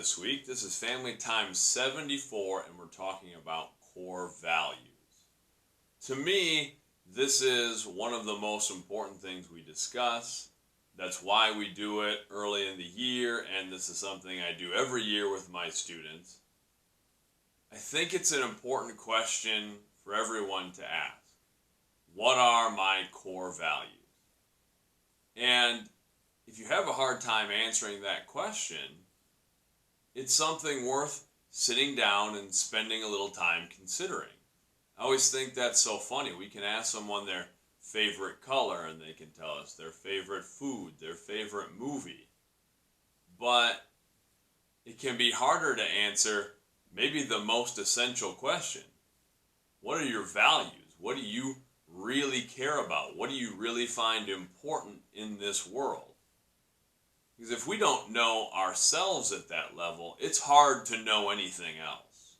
this week. This is Family Time 74, and we're talking about core values. To me, this is one of the most important things we discuss. That's why we do it early in the year, and this is something I do every year with my students. I think it's an important question for everyone to ask. What are my core values? And if you have a hard time answering that question, it's something worth sitting down and spending a little time considering. I always think that's so funny. We can ask someone their favorite color and they can tell us their favorite food, their favorite movie. But it can be harder to answer maybe the most essential question. What are your values? What do you really care about? What do you really find important in this world? Because if we don't know ourselves at that level, it's hard to know anything else.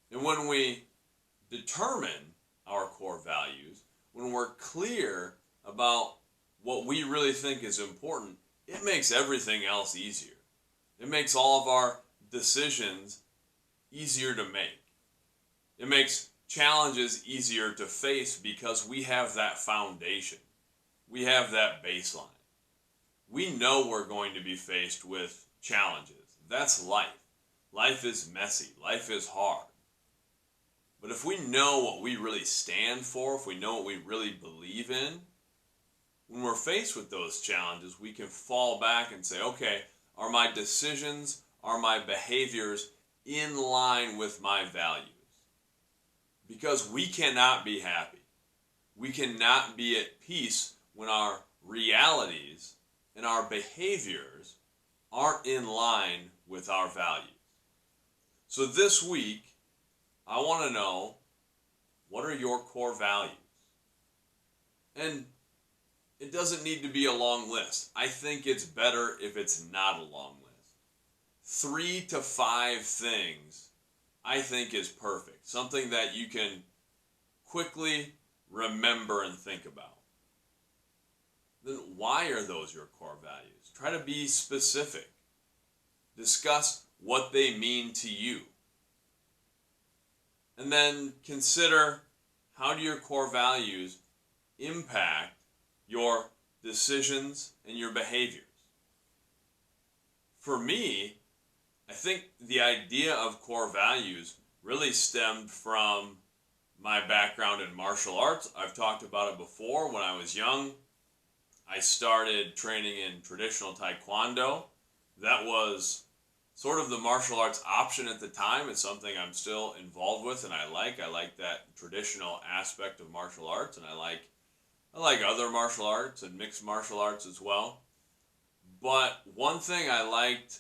And when we determine our core values, when we're clear about what we really think is important, it makes everything else easier. It makes all of our decisions easier to make. It makes challenges easier to face because we have that foundation. We have that baseline. We know we're going to be faced with challenges. That's life. Life is messy. Life is hard. But if we know what we really stand for, if we know what we really believe in, when we're faced with those challenges, we can fall back and say, okay, are my decisions, are my behaviors in line with my values? Because we cannot be happy. We cannot be at peace when our realities and our behaviors aren't in line with our values. So this week, I want to know, what are your core values? And it doesn't need to be a long list. I think it's better if it's not a long list. 3 to 5 things I think is perfect. Something that you can quickly remember and think about. Then why are those your core values? Try to be specific. Discuss what they mean to you. And then consider, how do your core values impact your decisions and your behaviors? For me, I think the idea of core values really stemmed from my background in martial arts. I've talked about it before. When I was young, I started training in traditional Taekwondo. That was sort of the martial arts option at the time. It's something I'm still involved with and I like. I like that traditional aspect of martial arts, and I like other martial arts and mixed martial arts as well. But one thing I liked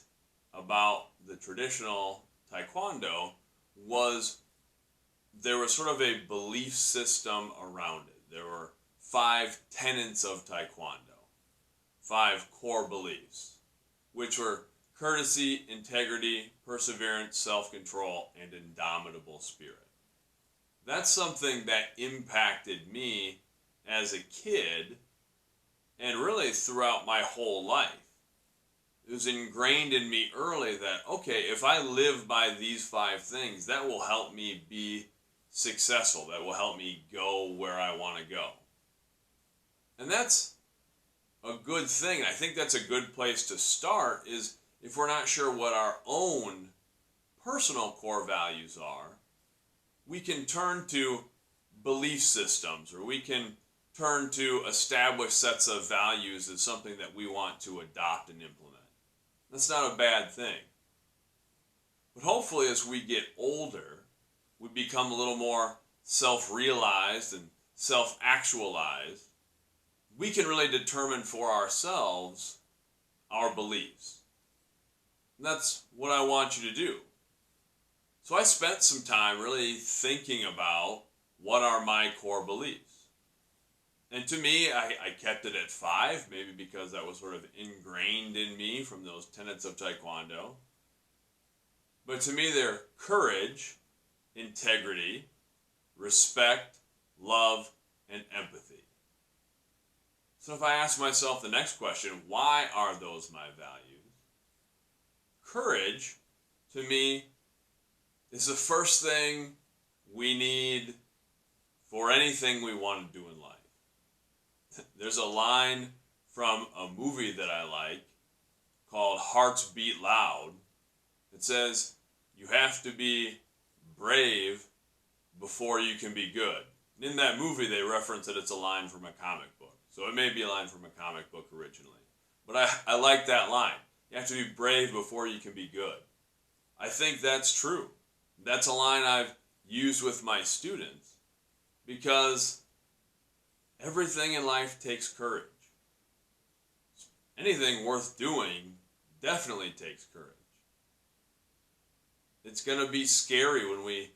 about the traditional Taekwondo was there was sort of a belief system around it. There were 5 tenets of Taekwondo, 5 core beliefs, which were courtesy, integrity, perseverance, self-control, and indomitable spirit. That's something that impacted me as a kid and really throughout my whole life. It was ingrained in me early that, okay, if I live by these 5 things, that will help me be successful. That will help me go where I want to go. And that's a good thing. I think that's a good place to start, is if we're not sure what our own personal core values are, we can turn to belief systems, or we can turn to established sets of values as something that we want to adopt and implement. That's not a bad thing. But hopefully as we get older, we become a little more self-realized and self-actualized. We can really determine for ourselves our beliefs. And that's what I want you to do. So I spent some time really thinking about, what are my core beliefs? And to me, I kept it at 5, maybe because that was sort of ingrained in me from those tenets of Taekwondo. But to me, they're courage, integrity, respect, love, and empathy. So if I ask myself the next question, why are those my values? courage, to me, is the first thing we need for anything we want to do in life. There's a line from a movie that I like called Hearts Beat Loud. It says, you have to be brave before you can be good. And in that movie, they reference that it's a line from a comic book. So it may be a line from a comic book originally. But I like that line. You have to be brave before you can be good. I think that's true. That's a line I've used with my students because everything in life takes courage. Anything worth doing definitely takes courage. It's going to be scary when we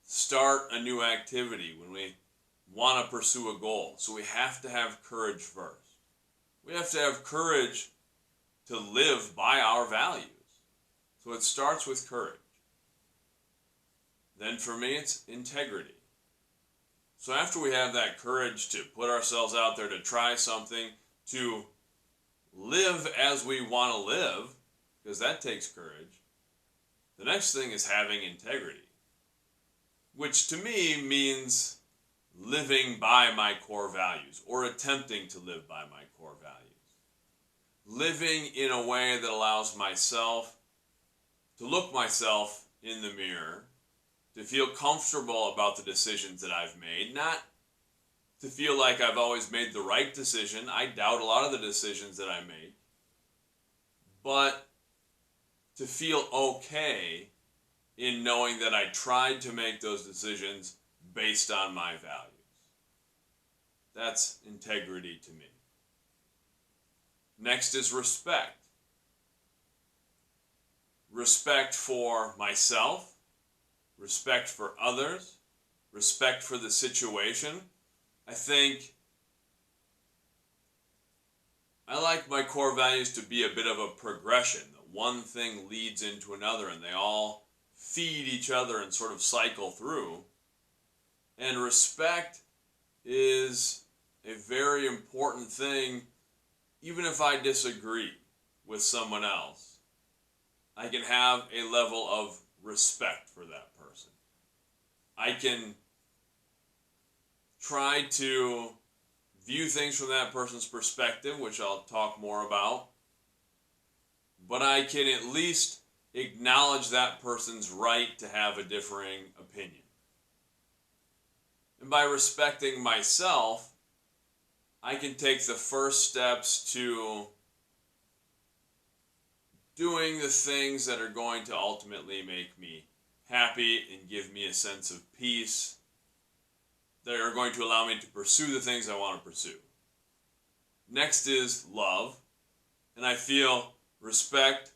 start a new activity, when we want to pursue a goal. So we have to have courage first. We have to have courage to live by our values. So it starts with courage. Then for me, it's integrity. So after we have that courage to put ourselves out there to try something, to live as we want to live, because that takes courage, the next thing is having integrity, which to me means living by my core values or attempting to live by my core values. Living in a way that allows myself to look myself in the mirror, to feel comfortable about the decisions that I've made, not to feel like I've always made the right decision. I doubt a lot of the decisions that I make, but to feel okay in knowing that I tried to make those decisions based on my values. That's integrity to me. Next is respect. Respect for myself, respect for others, respect for the situation. I think I like my core values to be a bit of a progression. That one thing leads into another and they all feed each other and sort of cycle through. And respect is a very important thing, even if I disagree with someone else. I can have a level of respect for that person. I can try to view things from that person's perspective, which I'll talk more about, but I can at least acknowledge that person's right to have a differing opinion. And by respecting myself, I can take the first steps to doing the things that are going to ultimately make me happy and give me a sense of peace, that are going to allow me to pursue the things I want to pursue. Next is love, and I feel respect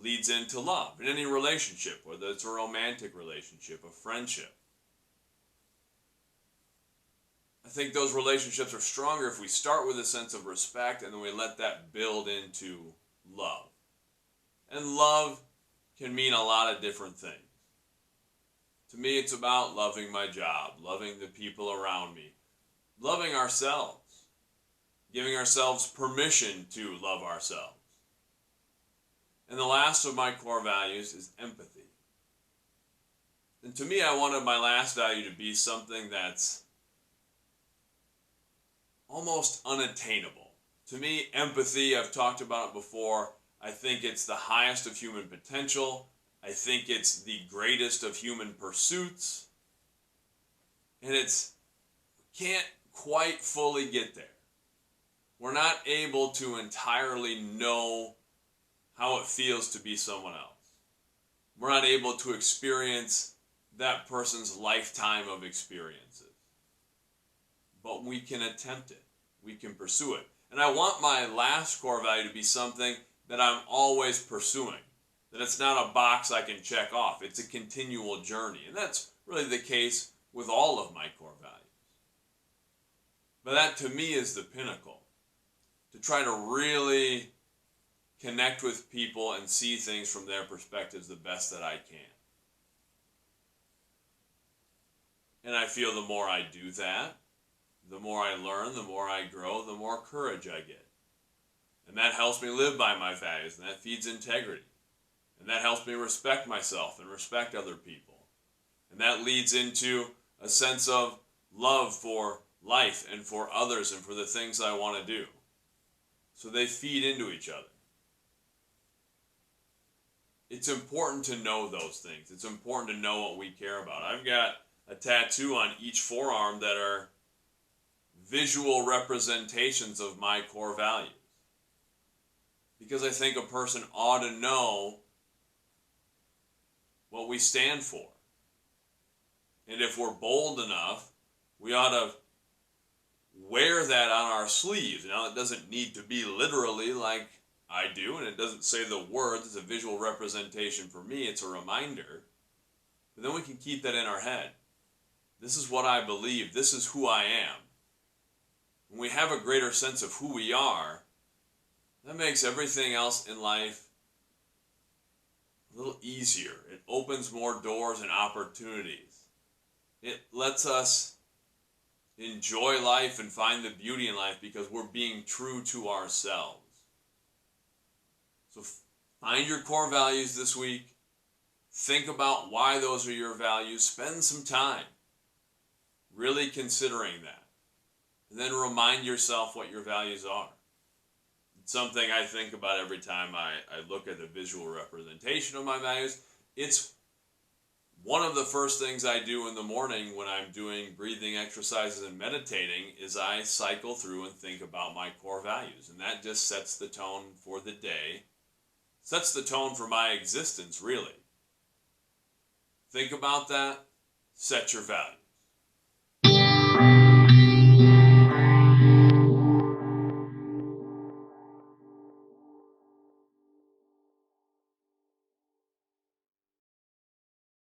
leads into love in any relationship, whether it's a romantic relationship, a friendship. I think those relationships are stronger if we start with a sense of respect and then we let that build into love. And love can mean a lot of different things. To me, it's about loving my job, loving the people around me, loving ourselves, giving ourselves permission to love ourselves. And the last of my core values is empathy. And to me, I wanted my last value to be something that's almost unattainable. To me, empathy, I've talked about it before, I think it's the highest of human potential. I think it's the greatest of human pursuits. And can't quite fully get there. We're not able to entirely know how it feels to be someone else. We're not able to experience that person's lifetime of experiences. But we can attempt it. We can pursue it. And I want my last core value to be something that I'm always pursuing. That it's not a box I can check off. It's a continual journey. And that's really the case with all of my core values. But that to me is the pinnacle. To try to really connect with people and see things from their perspectives the best that I can. And I feel the more I do that, the more I learn, the more I grow, the more courage I get. And that helps me live by my values, and that feeds integrity. And that helps me respect myself and respect other people. And that leads into a sense of love for life and for others and for the things I want to do. So they feed into each other. It's important to know those things. It's important to know what we care about. I've got a tattoo on each forearm that are visual representations of my core values. Because I think a person ought to know what we stand for. And if we're bold enough, we ought to wear that on our sleeves. Now, it doesn't need to be literally like I do, and it doesn't say the words. It's a visual representation for me. It's a reminder. But then we can keep that in our head. This is what I believe. This is who I am. When we have a greater sense of who we are, that makes everything else in life a little easier. It opens more doors and opportunities. It lets us enjoy life and find the beauty in life because we're being true to ourselves. So find your core values this week. Think about why those are your values. Spend some time really considering that. And then remind yourself what your values are. It's something I think about every time I look at the visual representation of my values. It's one of the first things I do in the morning when I'm doing breathing exercises and meditating is I cycle through and think about my core values. And that just sets the tone for the day, sets the tone for my existence, really. Think about that, set your values.